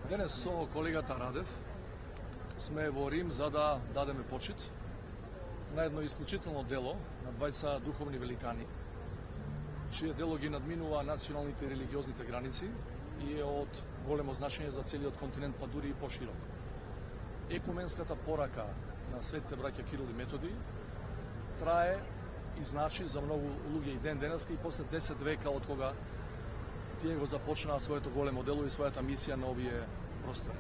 Денес со колегата Радев сме во Рим за да дадеме почит на едно исклучително дело на двајца духовни великани, чие дело ги надминува националните и религиозните граници и е од големо значење за целиот континент, па дури и поширок. Екуменската порака на светите браќа Кирил и Методи трае и значи за многу луѓе и ден денеска и после 10 века од кога тие го започнаа своето големо дело и својата мисија на овие простори.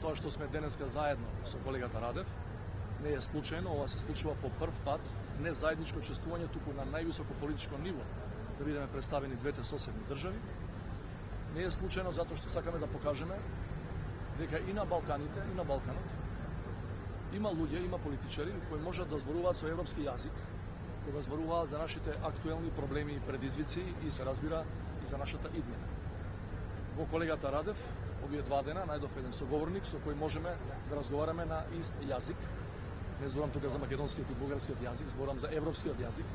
Тоа што сме денеска заедно со колегата Радев не е случајно, ова се случува по прв пат, не заедничко учествување, туку на највисоко политичко ниво, да бидеме представени двете соседни држави. Не е случајно затоа што сакаме да покажеме дека и на Балканите, и на Балканот има луѓе, има политичари кои можат да зборуваат со европски јазик, кои да зборуваат за нашите актуелни проблеми и предизвици и се разбира и за нашата иднина. Во колегата Радев, овие 2 дена, најдов еден соговорник со кој можеме да разговараме на ист јазик. Не зборам тука за македонскиот и бугарскиот јазик, зборам за европскиот јазик,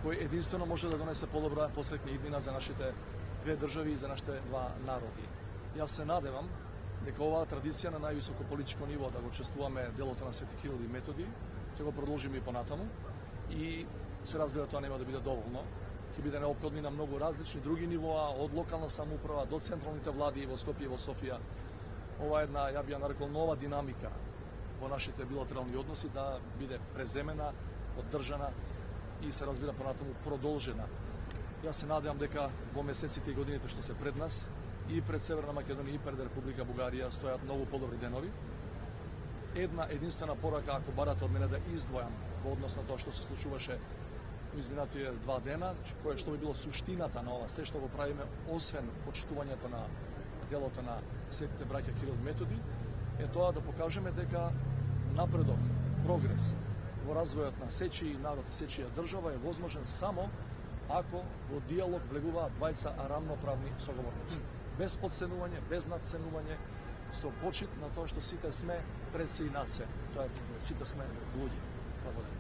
кој единствено може да донесе подобра посретна иднина за нашите две држави и за нашите два народи. Јас се надевам дека оваа традиција на највисоко политичко ниво да го чествуваме делото на Свети Кирил и Методи, ќе го продолжиме и понатаму и се разбира тоа нема да биде доволно. Ќе биде неопходно на многу различни други нивоа, од локална самоуправа до централните влади во Скопје и во Софија. Ова е една, ја би ја нарекол, нова динамика во нашите билатерални односи да биде преземена, поддржана и се разбира понатаму продолжена. Јас се надевам дека во месеците и годините што се пред нас и пред Северна Македонија и пред Република Бугарија стојат многу подобри денови. Една единствена порака, ако барате од мене да издвојам во однос на тоа што се случуваше изминатите 2 дена, кое што би било суштината на ова, се што го правиме, освен почитувањето на делото на светите браќа Кирил и Методи, е тоа да покажеме дека напредок, прогрес во развојот на сечиј народ и сечија држава е возможен само ако во диалог влегуваат двајца рамноправни соговорници. Без подценување, без надценување, со почит на тоа што сите сме пред се и над се. Тоа е, сите сме луѓе. Благодарам.